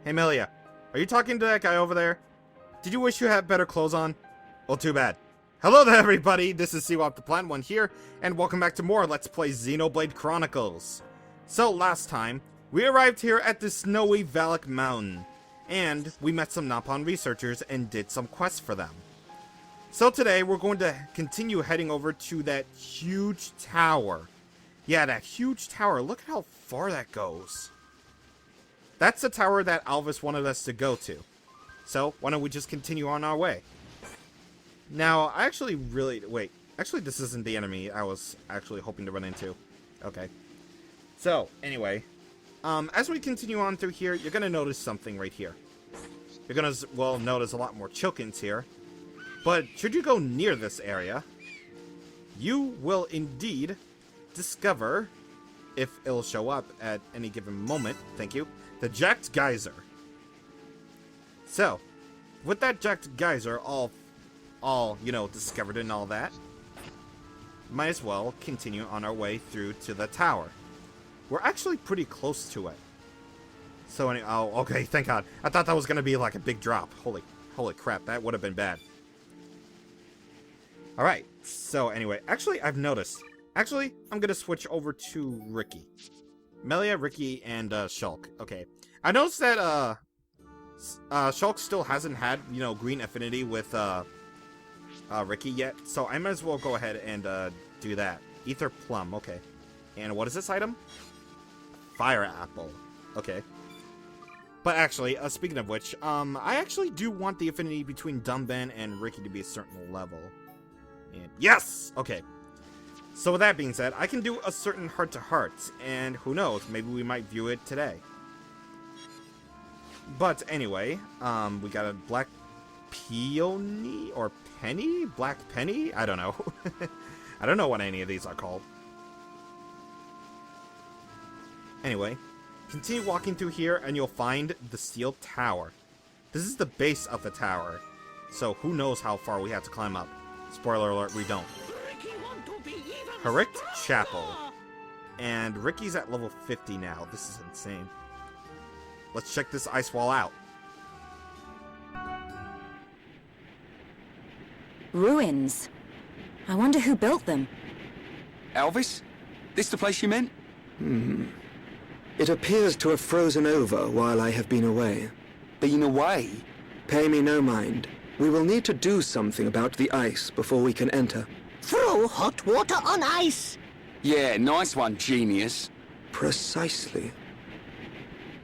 Hey, Melia, are you talking to that guy over there? Did you wish you had better clothes on? Well, too bad. Hello there, everybody! This is CwapTheNintendin here, and welcome back to more Let's Play Xenoblade Chronicles. So, last time, we arrived here at the snowy Valak Mountain, and we met some Napon researchers and did some quests for them. So today, we're going to continue heading over to that huge tower. Yeah, that huge tower. Look at how far that goes. That's the tower that Alvis wanted us to go to. So, why don't we just continue on our way? Now, I actually really... Wait. Actually, this isn't the enemy I was actually hoping to run into. Okay. So, anyway. As we continue on through here, you're going to notice something right here. You're going to, well, notice a lot more chokins here. But should you go near this area, you will indeed discover, if it'll show up at any given moment, thank you, the Jacked Geyser. So, with that Jacked Geyser all, you know, discovered and all that, might as well continue on our way through to the tower. We're actually pretty close to it. So, oh, okay, thank God. I thought that was going to be like a big drop. Holy crap, that would have been bad. Alright, so anyway, actually, I've noticed. Actually, I'm going to switch over to Ricky. Melia, Ricky, and Shulk. Okay. I noticed that Shulk still hasn't had, you know, green affinity with Ricky yet, so I might as well go ahead and do that. Ether Plum, okay. And what is this item? Fire Apple. Okay. But actually, speaking of which, I actually do want the affinity between Dumben and Ricky to be a certain level. And yes! Okay. So with that being said, I can do a certain heart-to-heart, and who knows, maybe we might view it today. But anyway, we got a Black Peony, or Penny? Black Penny? I don't know. I don't know what any of these are called. Anyway, continue walking through here, and you'll find the Steel Tower. This is the base of the tower, so who knows how far we have to climb up. Spoiler alert, we don't. Correct Chapel. And Ricky's at level 50 now. This is insane. Let's check this ice wall out. Ruins. I wonder who built them. Alvis? This the place you meant? It appears to have frozen over while I have been away. Been away? Pay me no mind. We will need to do something about the ice before we can enter. Throw hot water on ice! Yeah, nice one, genius. Precisely.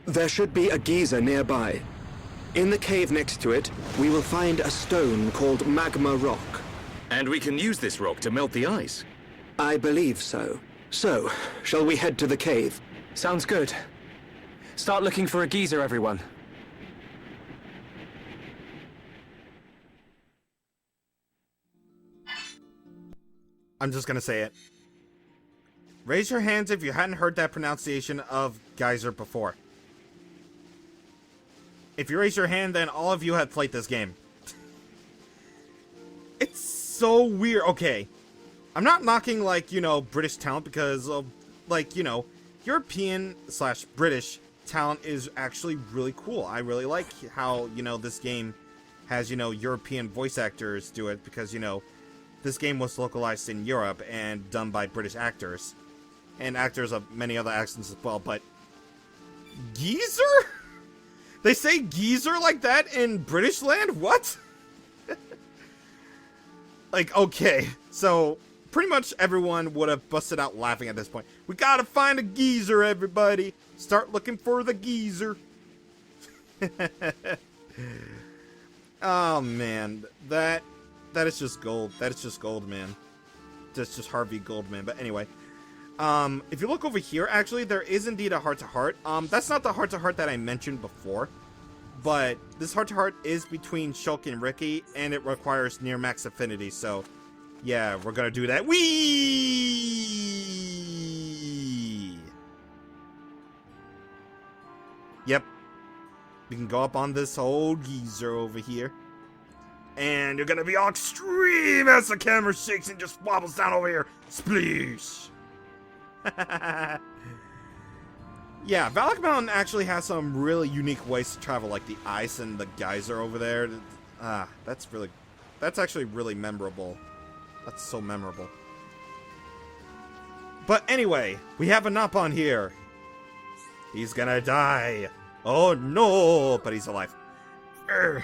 There should be a geyser nearby. In the cave next to it, we will find a stone called Magma Rock. And we can use this rock to melt the ice? I believe so. So, shall we head to the cave? Sounds good. Start looking for a geyser, everyone. I'm just gonna say it. Raise your hands if you hadn't heard that pronunciation of geyser before. If you raise your hand, then all of you have played this game. It's so weird. Okay. I'm not knocking, like, you know, British talent because, like, you know, European/British talent is actually really cool. I really like how, you know, this game has, you know, European voice actors do it because, you know, this game was localized in Europe and done by British actors. And actors of many other accents as well, but... Geezer? They say geezer like that in British land? What? Like, okay. So, pretty much everyone would have busted out laughing at this point. We gotta find a geezer, everybody! Start looking for the geezer. Oh, man. That is just gold. That is just gold, man. That's just Harvey Goldman. But anyway, if you look over here, actually, there is indeed a heart-to-heart. That's not the heart-to-heart that I mentioned before, but this heart-to-heart is between Shulk and Ricky, and it requires near-max affinity, so yeah, we're gonna do that. Whee! Yep. We can go up on this old geyser over here. And you're gonna be all extreme as the camera shakes and just wobbles down over here. Spleesh! Yeah, Valak Mountain actually has some really unique ways to travel, like the ice and the geyser over there. That's actually really memorable. That's so memorable. But anyway, we have a Napon here. He's gonna die. Oh no, but he's alive. Urgh.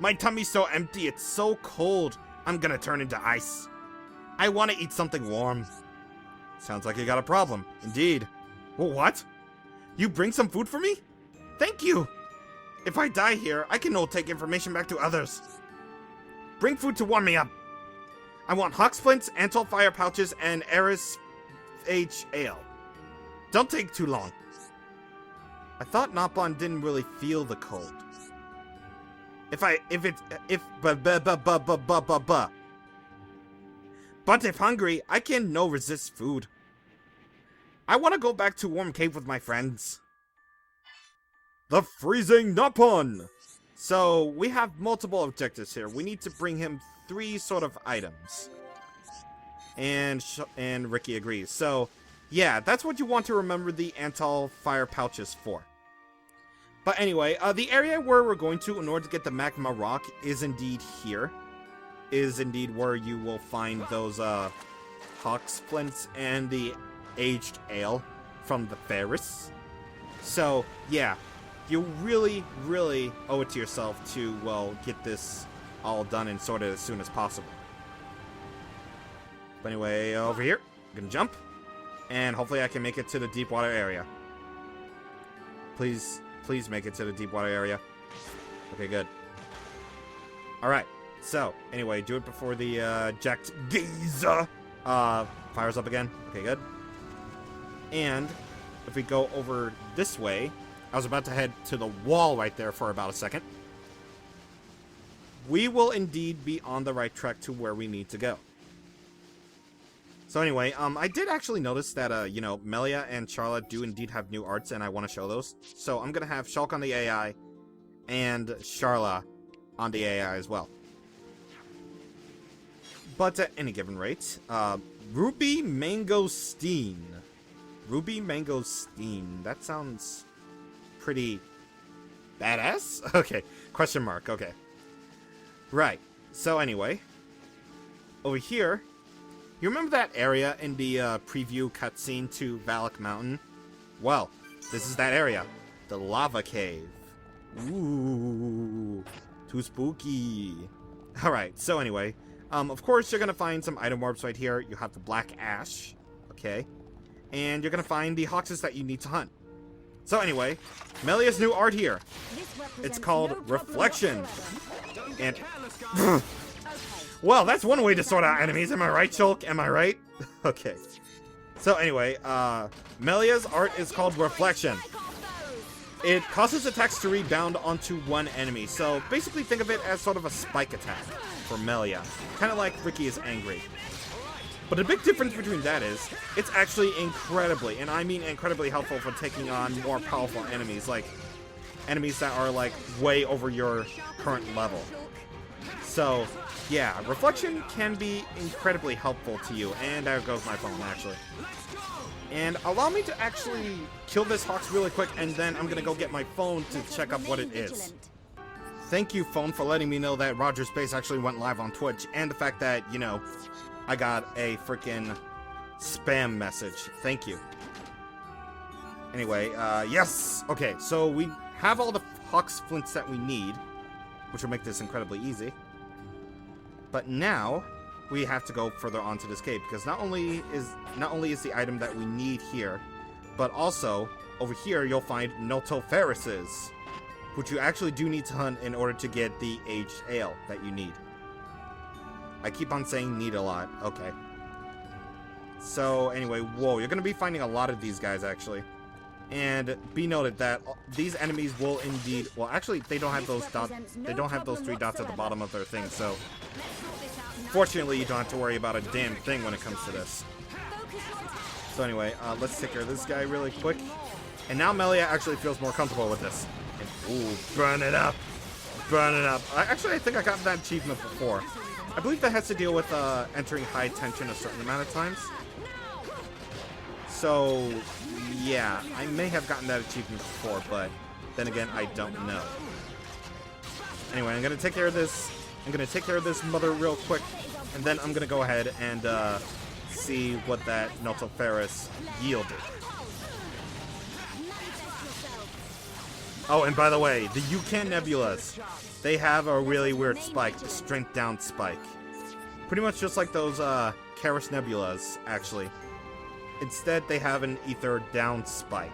My tummy's so empty, it's so cold. I'm gonna turn into ice. I want to eat something warm. Sounds like you got a problem. Indeed. Well, what? You bring some food for me? Thank you. If I die here, I can take information back to others. Bring food to warm me up. I want hawk splints, Antol fire pouches, and Eris H ale. Don't take too long. I thought Napon didn't really feel the cold. But if hungry, I can no resist food. I want to go back to warm cave with my friends. The freezing Napon! So, we have multiple objectives here. We need to bring him 3 sort of items. And Ricky agrees. So, yeah, that's what you want to remember the Antol fire pouches for. But anyway, the area where we're going to in order to get the magma rock is indeed here. Is indeed where you will find those hawk splints and the aged ale from the Ferris. So, yeah, you really, really owe it to yourself to, well, get this all done and sorted as soon as possible. But anyway, over here, I'm gonna jump, and hopefully I can make it to the deep water area. Please make it to the deep water area. Okay, good. Alright, so, anyway, do it before the jacked geyser fires up again. Okay, good. And if we go over this way, I was about to head to the wall right there for about a second. We will indeed be on the right track to where we need to go. So anyway, I did actually notice that, you know, Melia and Charlotte do indeed have new arts, and I want to show those. So I'm going to have Shulk on the AI, and Charla on the AI as well. But at any given rate, Ruby Mangosteen. Ruby Mangosteen. That sounds pretty badass? Okay, question mark, okay. Right, so anyway, over here, you remember that area in the preview cutscene to Valak Mountain? Well, this is that area. The lava cave. Ooh, too spooky. Alright, so anyway, of course you're gonna find some item orbs right here. You have the black ash, okay? And you're gonna find the Hoxes that you need to hunt. So anyway, Melia's new art here. It's called Reflection. And well, that's one way to sort out enemies. Am I right, Shulk? Am I right? Okay. So anyway, Melia's art is called Reflection. It causes attacks to rebound onto one enemy. So basically think of it as sort of a spike attack for Melia. Kind of like Ricky is angry. But the big difference between that is, it's actually incredibly, and I mean incredibly helpful for taking on more powerful enemies, like enemies that are like way over your current level. So, yeah, Reflection can be incredibly helpful to you, and there goes my phone actually. And allow me to actually kill this Hox really quick, and then I'm gonna go get my phone to check up what it is. Thank you, phone, for letting me know that Roger Space actually went live on Twitch, and the fact that, you know, I got a freaking spam message. Thank you. Anyway, yes! Okay, so we have all the Hawk Splints that we need, which will make this incredibly easy. But now, we have to go further onto this cave, because not only is the item that we need here, but also, over here, you'll find Notopharuses, which you actually do need to hunt in order to get the aged ale that you need. I keep on saying need a lot. Okay. So, anyway, whoa, you're going to be finding a lot of these guys, actually. And be noted that these enemies will indeed... Well, actually, they don't have those dots. They don't have those 3 dots at the bottom of their thing, so... Fortunately, you don't have to worry about a damn thing when it comes to this. So anyway, let's take care of this guy really quick. And now Melia actually feels more comfortable with this. And, ooh, burn it up. Burn it up. Actually, I think I got that achievement before. I believe that has to deal with entering high tension a certain amount of times. So, yeah, I may have gotten that achievement before, but then again, I don't know. Anyway, I'm gonna take care of this. I'm gonna take care of this mother real quick, and then I'm gonna go ahead and see what that Nautilus yielded. Oh, and by the way, the Yukon Nebulas, they have a really weird spike, the strength down spike. Pretty much just like those Karis Nebulas, actually. Instead, they have an ether down spike.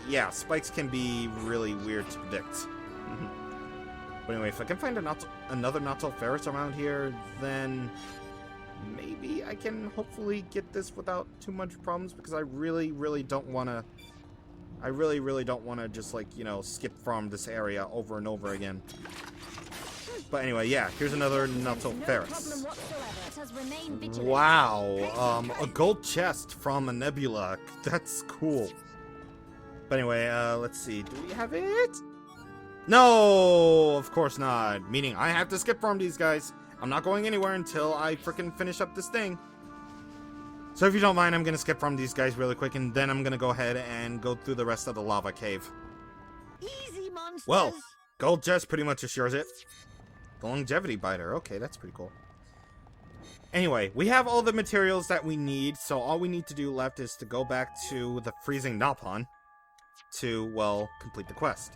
Yeah, spikes can be really weird to predict. But anyway, if I can find another Nautilus around here, then maybe I can hopefully get this without too much problems, because I really don't want to... I really don't want to just, like, you know, skip from this area over and over again. But anyway, yeah, here's another Nautilus. Wow, a gold chest from a nebula. That's cool. But anyway, let's see. Do we have it? No, of course not. Meaning I have to skip from these guys. I'm not going anywhere until I freaking finish up this thing. So if you don't mind, I'm going to skip from these guys really quick, and then I'm going to go ahead and go through the rest of the lava cave. Easy, monsters. Well, gold chest pretty much assures it. The longevity biter. Okay, that's pretty cool. Anyway, we have all the materials that we need, so all we need to do left is to go back to the freezing Napon to, well, complete the quest.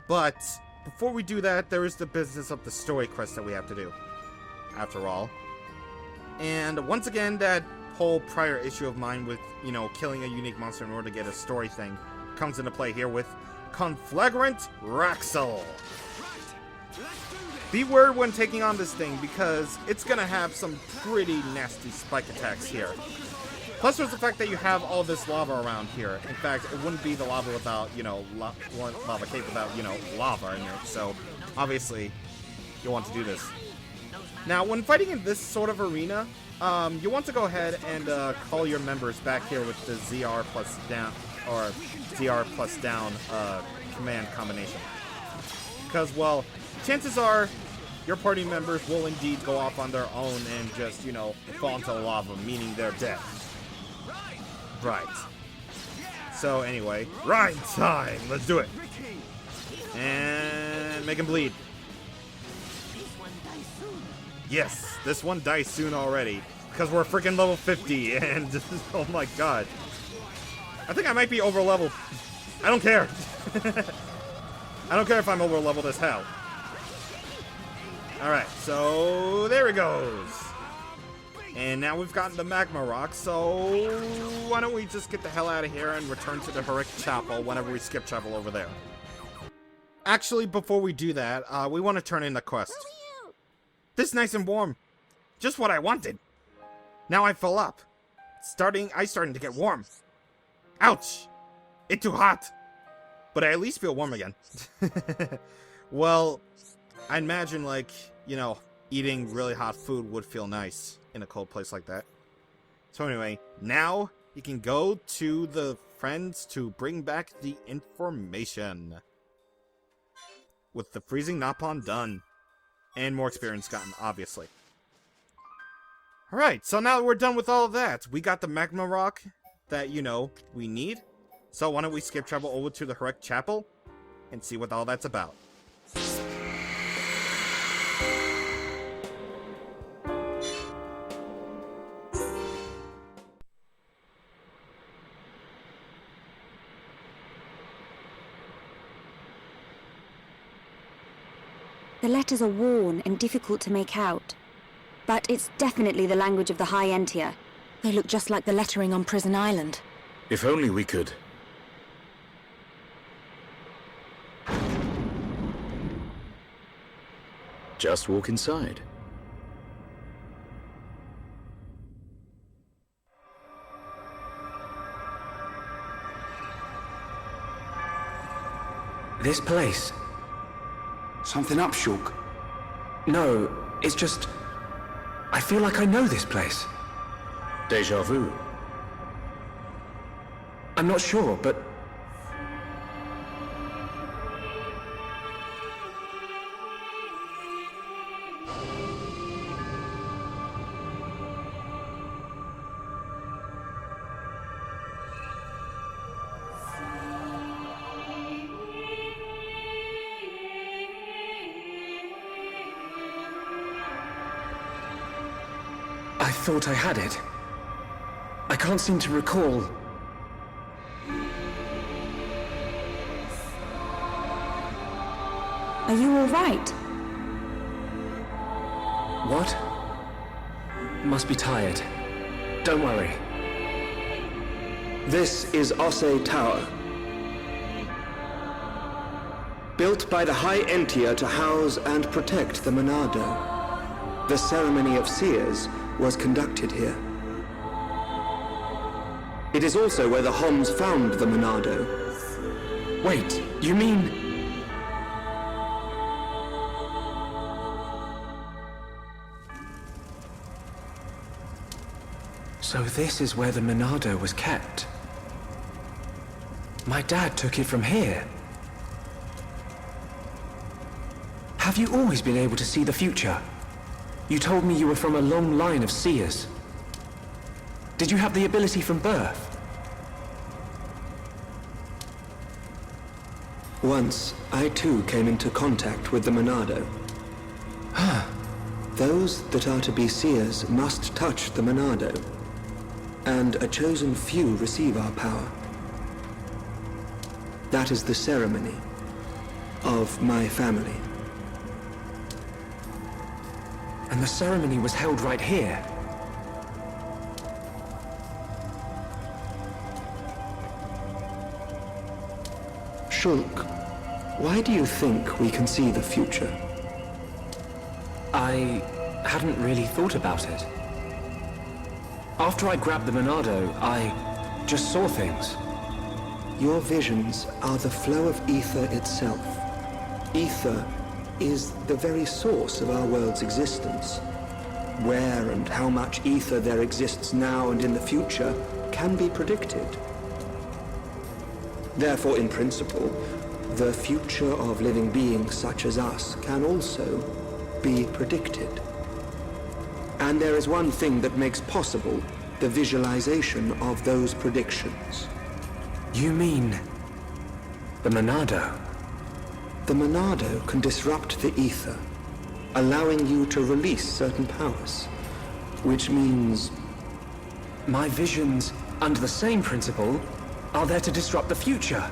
But before we do that, there is the business of the story quest that we have to do, after all. And once again, that whole prior issue of mine with, you know, killing a unique monster in order to get a story thing comes into play here with Conflagrant Raxel. Be wary when taking on this thing, because it's gonna have some pretty nasty spike attacks here. Plus, there's the fact that you have all this lava around here. In fact, it wouldn't be the lava without, you know, lava cave without, you know, lava in it. So, obviously, you'll want to do this. Now, when fighting in this sort of arena, you want to go ahead and call your members back here with the ZR plus down, or ZR plus down command combination. Because, well, chances are your party members will indeed go off on their own and just, you know, fall into lava, meaning they're dead. Right. So, anyway, ride time! Let's do it! And make him bleed. Yes, this one dies soon already, because we're freaking level 50, and oh my god. I think I might be over leveled. I don't care. I don't care if I'm over leveled as hell. Alright, so there it goes. And now we've gotten the magma rock, so why don't we just get the hell out of here and return to the Heroic Chapel whenever we skip travel over there. Actually, before we do that, we want to turn in the quest. This is nice and warm. Just what I wanted. Now I fill up. I'm starting to get warm. Ouch! It's too hot. But I at least feel warm again. Well, I imagine, like, you know, eating really hot food would feel nice in a cold place like that. So anyway, now you can go to the friends to bring back the information. With the freezing Napon done. And more experience gotten, obviously. Alright, so now that we're done with all of that, we got the magma rock that, you know, we need. So why don't we skip travel over to the Heroic Chapel and see what all that's about. The letters are worn and difficult to make out. But it's definitely the language of the High Entia. They look just like the lettering on Prison Island. If only we could. Just walk inside. This place. Something up, Shulk? No, it's just... I feel like I know this place. Deja vu. I'm not sure, but... I thought I had it. I can't seem to recall. Are you all right? What? Must be tired. Don't worry. This is Osse Tower. Built by the High Entia to house and protect the Monado. The ceremony of seers was conducted here. It is also where the Homs found the Monado. Wait, you mean... So this is where the Monado was kept. My dad took it from here. Have you always been able to see the future? You told me you were from a long line of seers. Did you have the ability from birth? Once, I too came into contact with the Monado. Those that are to be seers must touch the Monado, and a chosen few receive our power. That is the ceremony of my family. And the ceremony was held right here. Shulk, why do you think we can see the future? I hadn't really thought about it. After I grabbed the Monado, I just saw things. Your visions are the flow of ether itself. Ether is the very source of our world's existence. Where and how much ether there exists now and in the future can be predicted. Therefore, in principle, the future of living beings such as us can also be predicted. And there is one thing that makes possible the visualization of those predictions. You mean... the Monado? The Monado can disrupt the ether, allowing you to release certain powers, which means... My visions, under the same principle, are there to disrupt the future.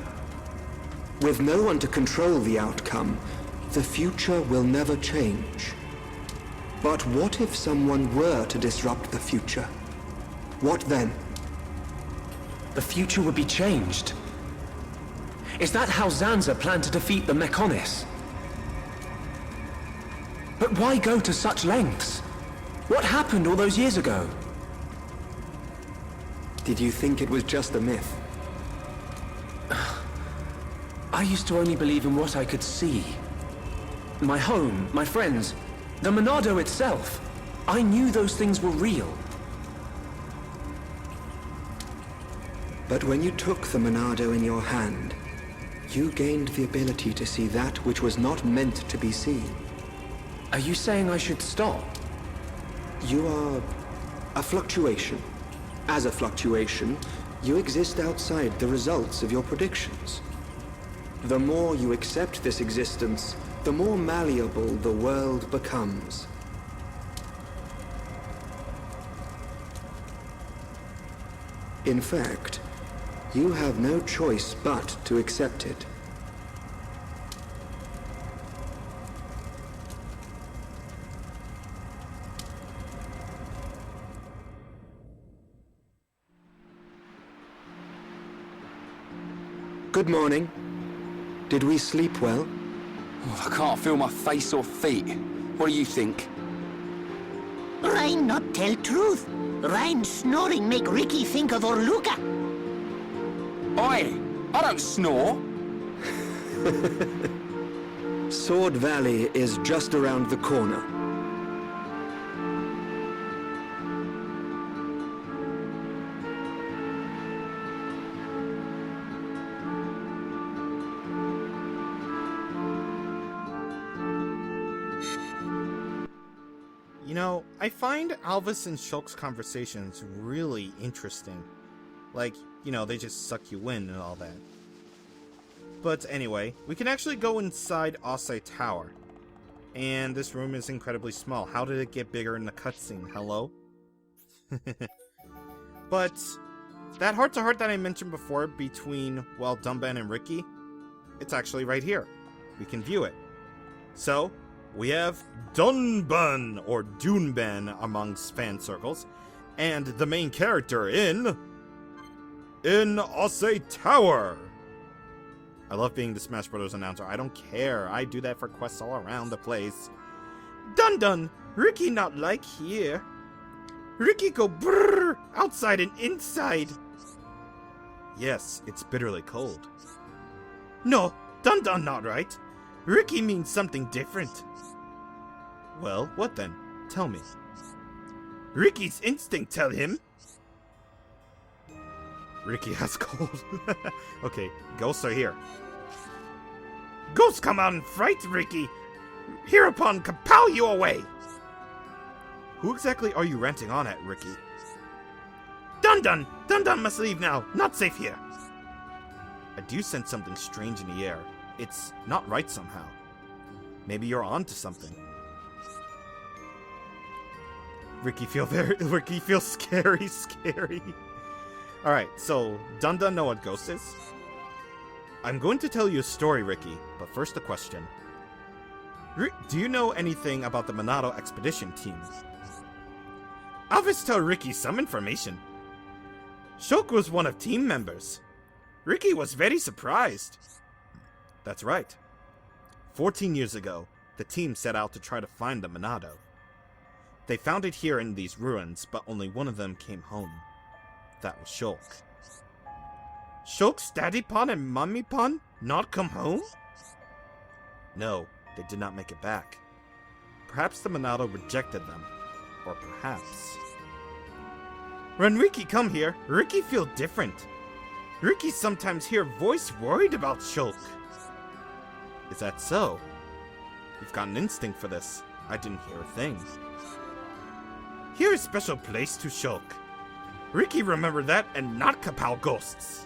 with no one to control the outcome, the future will never change. But what if someone were to disrupt the future? What then? The future would be changed. Is that how Zanza planned to defeat the Mechonis? But why go to such lengths? What happened all those years ago? Did you think it was just a myth? I used to only believe in what I could see. My home, my friends, the Monado itself. I knew those things were real. But when you took the Monado in your hand, you gained the ability to see that which was not meant to be seen. Are you saying I should stop? You are a fluctuation. As a fluctuation, you exist outside the results of your predictions. The more you accept this existence, the more malleable the world becomes. In fact, you have no choice but to accept it. Good morning. Did we sleep well? Oh, I can't feel my face or feet. What do you think? Ryan not tell truth. Ryan snoring make Ricky think of Orluka. I don't snore. Sword Valley is just around the corner. You know, I find Alvis and Shulk's conversations really interesting. Like, you know, they just suck you in and all that. But anyway, we can actually go inside Osse Tower. And this room is incredibly small. How did it get bigger in the cutscene? Hello? But that heart-to-heart that I mentioned before between, well, Dunban and Ricky, it's actually right here. We can view it. So, we have Dunban, or Dunban amongst fan circles, and the main character in Ose Tower. I love being the Smash Bros. Announcer. I don't care. I do that for quests all around the place. Dun, Ricky not like here. Ricky go brrr, outside and inside. Yes, it's bitterly cold. No, Dun not right. Ricky means something different. Well, what then? Tell me. Ricky's instinct tell him. Ricky has cold. Okay, ghosts are here. Ghosts come out and fright Ricky. Hereupon kapow you away. Who exactly are you ranting on at, Ricky? Dun must leave now. Not safe here. I do sense something strange in the air. It's not right somehow. Maybe you're onto something. Ricky feels scary. Alright, so Dun know what Ghost is? I'm going to tell you a story, Ricky, but first a question. Do you know anything about the Monado expedition team? Alvis tell Ricky some information. Shulk was one of team members. Ricky was very surprised. That's right. 14 years ago, the team set out to try to find the Monado. They found it here in these ruins, but only one of them came home. That was Shulk. Shulk's Daddy Pon and Mummy Pon not come home? No, they did not make it back. Perhaps the Monado rejected them. Or perhaps... When Ricky come here, Ricky feel different. Ricky sometimes hear voice worried about Shulk. Is that so? You've got an instinct for this. I didn't hear a thing. Here is special place to Shulk. Ricky remember that and not kapow ghosts.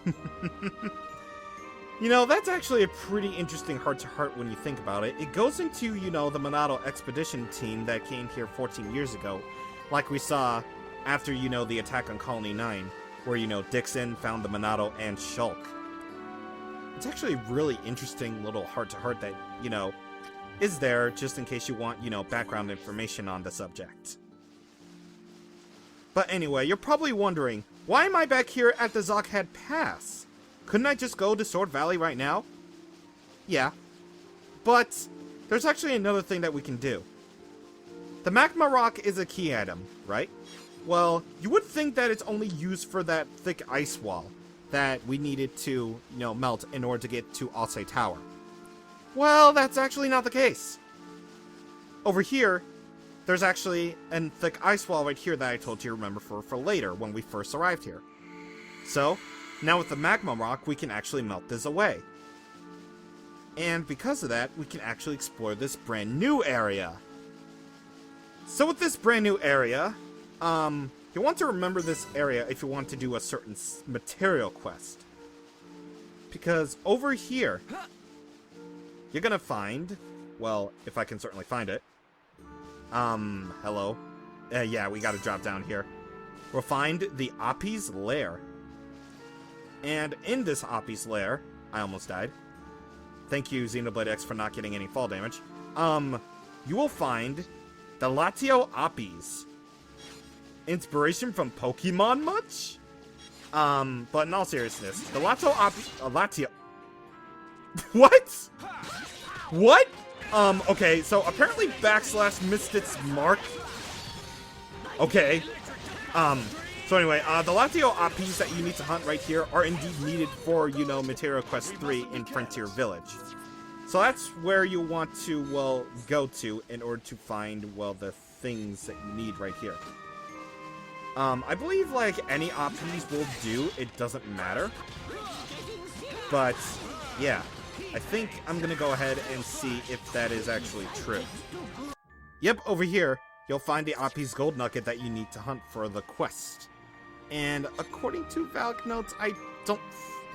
You know, that's actually a pretty interesting heart-to-heart when you think about it. It goes into, you know, the Monado expedition team that came here 14 years ago. Like we saw after, you know, the attack on Colony 9. Where, you know, Dixon found the Monado and Shulk. It's actually a really interesting little heart-to-heart that, you know, is there just in case you want, you know, background information on the subject. But anyway, you're probably wondering, why am I back here at the Zockhead Pass? Couldn't I just go to Sword Valley right now? Yeah. But there's actually another thing that we can do. The Magma Rock is a key item, right? Well, you would think that it's only used for that thick ice wall that we needed to, you know, melt in order to get to Ose Tower. Well, that's actually not the case. Over here, there's actually a thick ice wall right here that I told you to remember for later when we first arrived here. So, now with the Magma Rock, we can actually melt this away. And because of that, we can actually explore this brand new area. So with this brand new area, you want to remember this area if you want to do a certain material quest. Because over here, you're gonna find, well, if I can certainly find it. Hello. Yeah, we gotta drop down here. We'll find the Oppie's Lair. And in this Oppie's Lair, I almost died. Thank you, Xenoblade X, for not getting any fall damage. You will find the Latio Oppies. Inspiration from Pokemon much? But in all seriousness, the Latio... What? What? Okay, so apparently / missed its mark. Okay. So anyway, the Latio Oppies that you need to hunt right here are indeed needed for, you know, Material Quest 3 in Frontier Village. So that's where you want to, well, go to in order to find, well, the things that you need right here. I believe, like, any Oppies will do, it doesn't matter. But, yeah. I think I'm gonna go ahead and see if that is actually true. Yep, over here, you'll find the Oppie's Gold Nugget that you need to hunt for the quest. And according to Valk notes, I don't,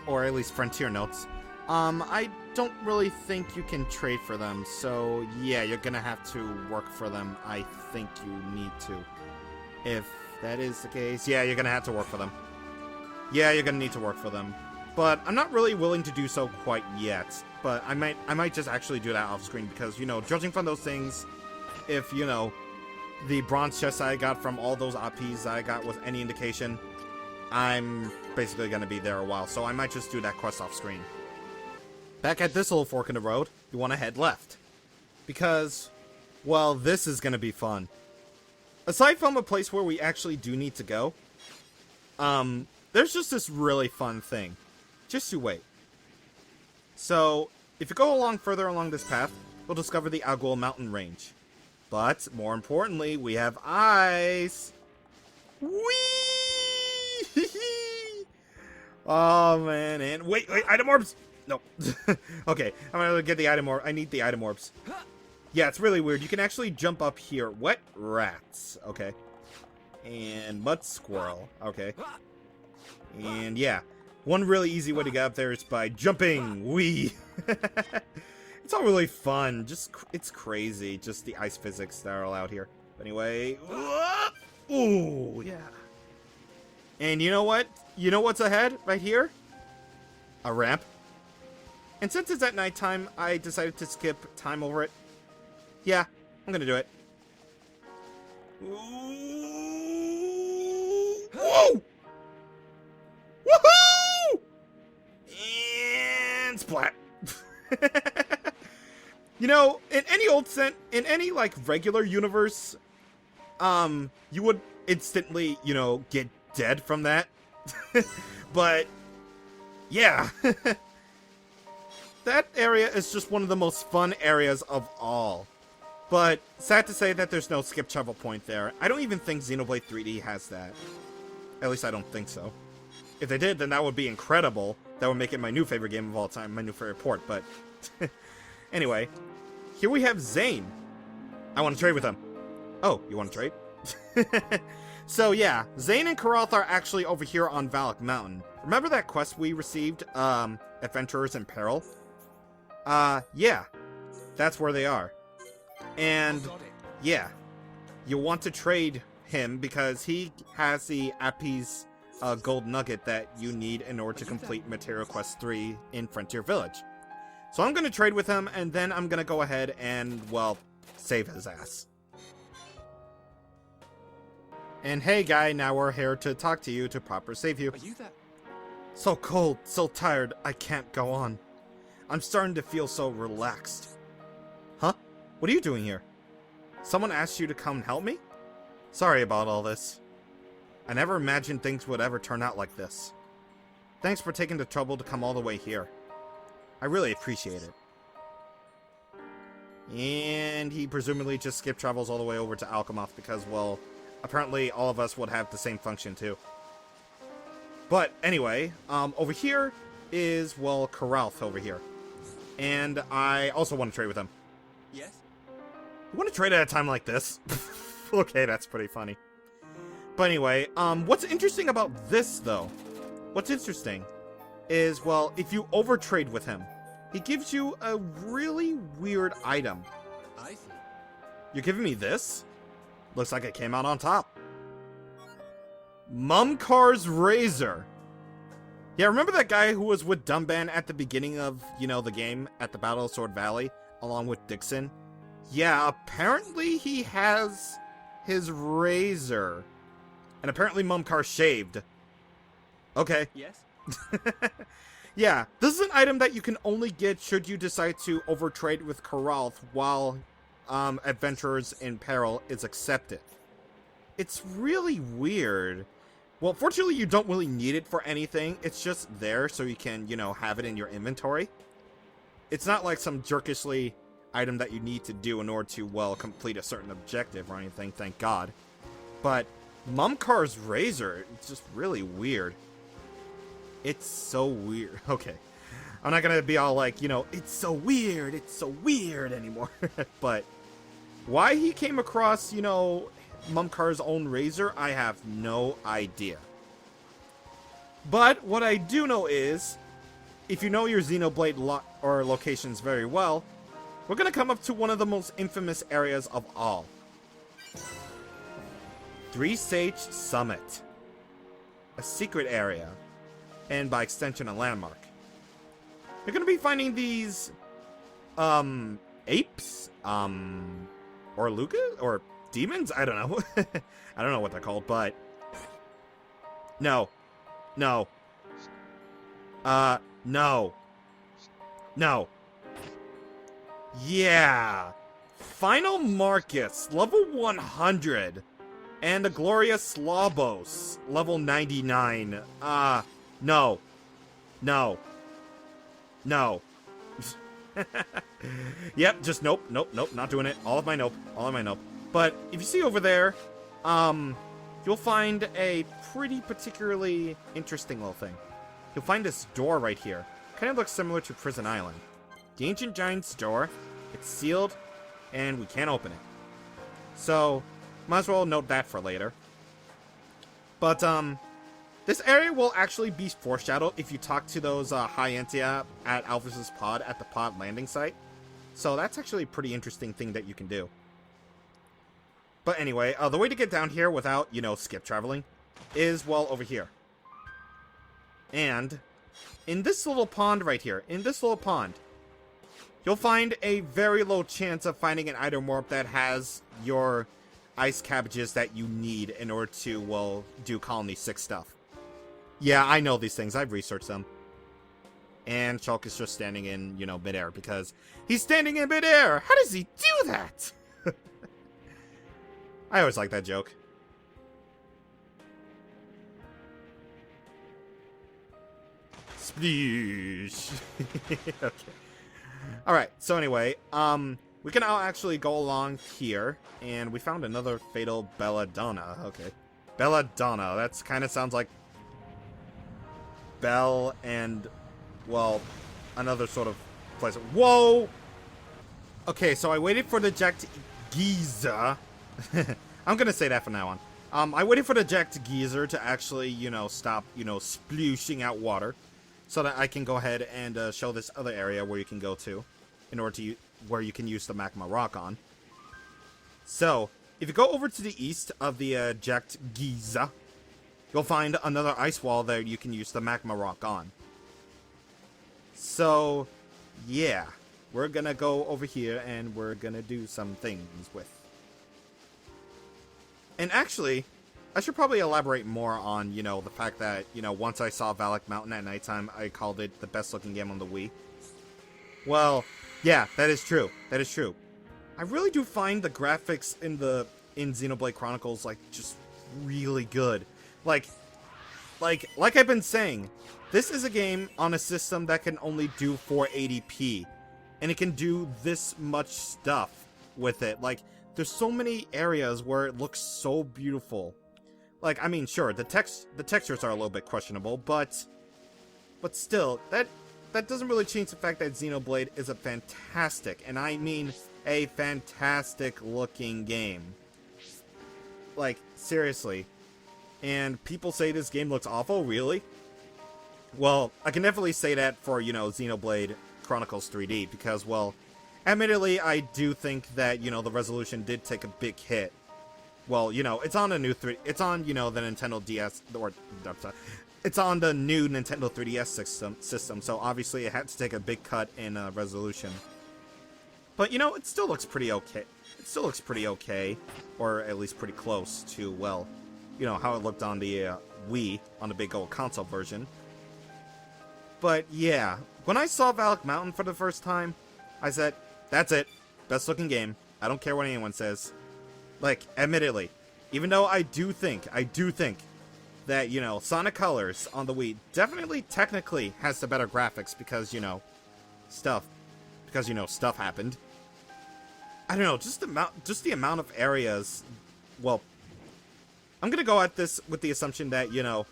or at least Frontier notes, I don't really think you can trade for them. So yeah, you're gonna have to work for them. I think you need to. If that is the case, yeah, you're gonna have to work for them. Yeah, you're gonna need to work for them. But I'm not really willing to do so quite yet. But I might just actually do that off screen because, you know, judging from those things, if, you know, the bronze chest I got from all those APs I got was any indication, I'm basically gonna be there a while. So I might just do that quest off screen. Back at this little fork in the road, you want to head left. Because, well, this is gonna be fun. Aside from a place where we actually do need to go, there's just this really fun thing. Just you wait. So, if you go along further along this path, we'll discover the Algul mountain range. But, more importantly, we have ice! Whee! Oh, man, and wait, item orbs! No. Okay, I'm gonna get the item orb. I need the item orbs. Yeah, it's really weird. You can actually jump up here. Wet rats. Okay. And mud squirrel. Okay. And yeah. One really easy way to get up there is by jumping. Wee. It's all really fun. Just, it's crazy. Just the ice physics that are allowed here. Anyway. Ooh, yeah. And you know what? You know what's ahead right here? A ramp. And since it's at nighttime, I decided to skip time over it. Yeah, I'm gonna do it. Whoa! Woohoo! And splat. You know, in any like regular universe, you would instantly, you know, get dead from that. But yeah. That area is just one of the most fun areas of all. But sad to say that there's no skip travel point there. I don't even think Xenoblade 3D has that. At least I don't think so. If they did, then that would be incredible. That would make it my new favorite game of all time, my new favorite port, but... Anyway, here we have Zane. I want to trade with him. Oh, you want to trade? So yeah, Zane and Karalth are actually over here on Valak Mountain. Remember that quest we received, Adventurers in Peril? Yeah. That's where they are. And, yeah. You'll want to trade him because he has the Appi's gold nugget that you need in order to complete Material Quest 3 in Frontier Village. So I'm going to trade with him, and then I'm going to go ahead and, well, save his ass. And hey guy, now we're here to talk to you to proper save you. Are you that? So cold, so tired, I can't go on. I'm starting to feel so relaxed. Huh? What are you doing here? Someone asked you to come help me? Sorry about all this. I never imagined things would ever turn out like this. Thanks for taking the trouble to come all the way here. I really appreciate it. And he presumably just skip travels all the way over to Alchemoth because, well, apparently all of us would have the same function too. But anyway, over here is, well, Karalth over here. And I also want to trade with him. Yes? You want to trade at a time like this? Okay, that's pretty funny. But anyway, what's interesting about this, though? What's interesting is, well, if you overtrade with him, he gives you a really weird item. I see. You're giving me this? Looks like it came out on top. Mumkar's Razor. Yeah, remember that guy who was with Dumban at the beginning of, you know, the game at the Battle of Sword Valley, along with Dixon? Yeah, apparently he has his razor. And apparently Mumkar shaved. Okay. Yes? Yeah, this is an item that you can only get should you decide to overtrade with Karalth while Adventurers in Peril is accepted. It's really weird. Well, fortunately, you don't really need it for anything. It's just there so you can, you know, have it in your inventory. It's not like some jerkishly item that you need to do in order to, well, complete a certain objective or anything, thank God. But Mumkar's Razor, it's just really weird. It's so weird. Okay. I'm not gonna be all like, you know, it's so weird anymore. But why he came across, you know, Mumkar's own razor, I have no idea. But what I do know is, if you know your Xenoblade locations very well, we're gonna come up to one of the most infamous areas of all. Three-Stage Summit. A secret area. And by extension, a landmark. You're gonna be finding these, apes? Or Lucas? Or demons? I don't know. I don't know what they're called, but... No. No. No. No. Yeah. Final Marcus, level 100. And the Glorious Slobos, level 99. No. No. No. Yep, just nope, nope, nope, not doing it. All of my nope, all of my nope. But if you see over there, you'll find a pretty particularly interesting little thing. You'll find this door right here. Kind of looks similar to Prison Island. The Ancient Giant's door. It's sealed, and we can't open it. So, might as well note that for later. But, this area will actually be foreshadowed if you talk to those high Entia at Alvis' pod at the pod landing site. So that's actually a pretty interesting thing that you can do. But anyway, the way to get down here without, you know, skip traveling is, well, over here. And in this little pond right here, in this little pond, you'll find a very low chance of finding an item warp that has your ice cabbages that you need in order to, well, do Colony 6 stuff. Yeah, I know these things. I've researched them. And Shulk is just standing in, you know, midair because he's standing in midair. How does he do that? I always like that joke. Sploosh. Okay. Alright, so anyway, we can now actually go along here, and we found another fatal belladonna. Okay. Belladonna. That kind of sounds like Bell and, well, another sort of place. Whoa! Okay, so I waited for the jacked geyser. I'm gonna say that from now on. I waited for the jacked geyser to actually, you know, stop, you know, splooshing out water, so that I can go ahead and show this other area where you can go to, in order to where you can use the magma rock on. So, if you go over to the east of the jacked geyser, you'll find another ice wall there you can use the magma rock on. So, yeah. We're gonna go over here and we're gonna do some things with. And actually, I should probably elaborate more on, you know, the fact that, you know, once I saw Valak Mountain at nighttime, I called it the best looking game on the Wii. Well, yeah, that is true. That is true. I really do find the graphics in Xenoblade Chronicles, like, just really good. Like I've been saying, this is a game on a system that can only do 480p. And it can do this much stuff with it. Like, there's so many areas where it looks so beautiful. Like, I mean, sure, the textures are a little bit questionable, but still, that doesn't really change the fact that Xenoblade is a fantastic, and I mean a fantastic looking game. Like, seriously. And people say this game looks awful, really? Well, I can definitely say that for, you know, Xenoblade Chronicles 3D, because, well, admittedly, I do think that, you know, the resolution did take a big hit. Well, you know, it's on a new it's on, you know, the Nintendo DS, or, it's on the new Nintendo 3DS system, so obviously it had to take a big cut in resolution. But, you know, it still looks pretty okay. It still looks pretty okay, or at least pretty close to, well, you know, how it looked on the Wii, on the big old console version. But, yeah, when I saw Valak Mountain for the first time, I said, that's it. Best looking game. I don't care what anyone says. Like, admittedly, even though I do think that, you know, Sonic Colors on the Wii definitely technically has the better graphics because, you know, stuff happened. I don't know, just the amount of areas, well, I'm gonna go at this with the assumption that, you know,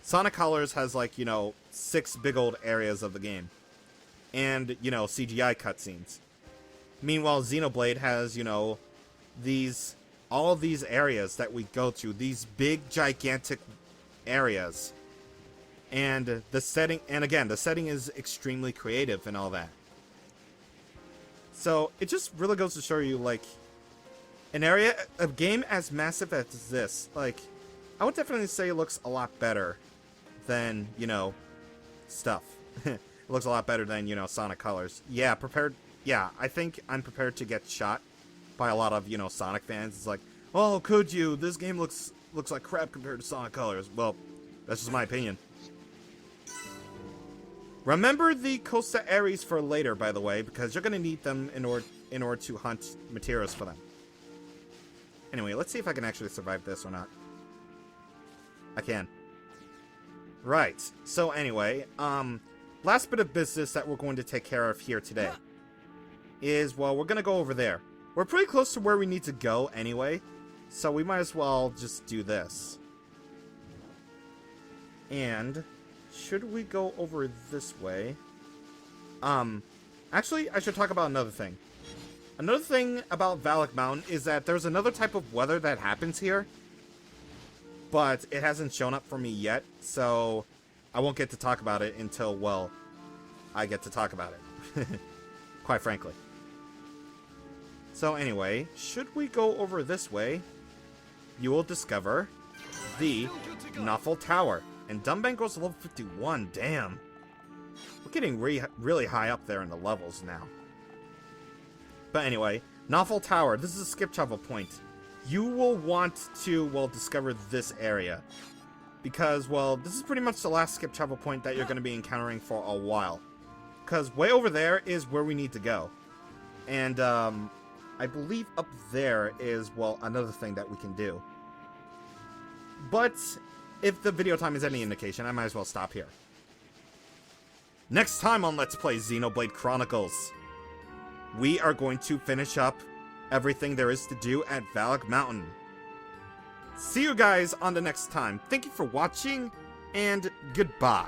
Sonic Colors has, like, you know, 6 big old areas of the game. And, you know, CGI cutscenes. Meanwhile, Xenoblade has, you know, all of these areas that we go to, these big, gigantic areas. And the setting is extremely creative and all that. So, it just really goes to show you, like, A game as massive as this, like, I would definitely say it looks a lot better than, you know, stuff. It looks a lot better than, you know, Sonic Colors. Yeah, I think I'm prepared to get shot by a lot of, you know, Sonic fans. It's like, oh, could you? This game looks like crap compared to Sonic Colors. Well, that's just my opinion. Remember the Costa Aries for later, by the way, because you're gonna need them in order to hunt materials for them. Anyway, let's see if I can actually survive this or not. I can. Right. So anyway, last bit of business that we're going to take care of here today is, well, we're gonna go over there. We're pretty close to where we need to go anyway, so we might as well just do this. And should we go over this way? Actually, I should talk about another thing. Another thing about Valak Mountain is that there's another type of weather that happens here, but it hasn't shown up for me yet, so I won't get to talk about it until, well, I get to talk about it. Quite frankly. So anyway, should we go over this way, you will discover the Noffel Tower. And Dumbbang goes to level 51, damn. We're getting really high up there in the levels now. But anyway, Noffel Tower, this is a skip travel point. You will want to, well, discover this area. Because, well, this is pretty much the last skip travel point that you're going to be encountering for a while. Because way over there is where we need to go. And, I believe up there is, well, another thing that we can do. But if the video time is any indication, I might as well stop here. Next time on Let's Play Xenoblade Chronicles, we are going to finish up everything there is to do at Valak Mountain. See you guys on the next time. Thank you for watching, and goodbye.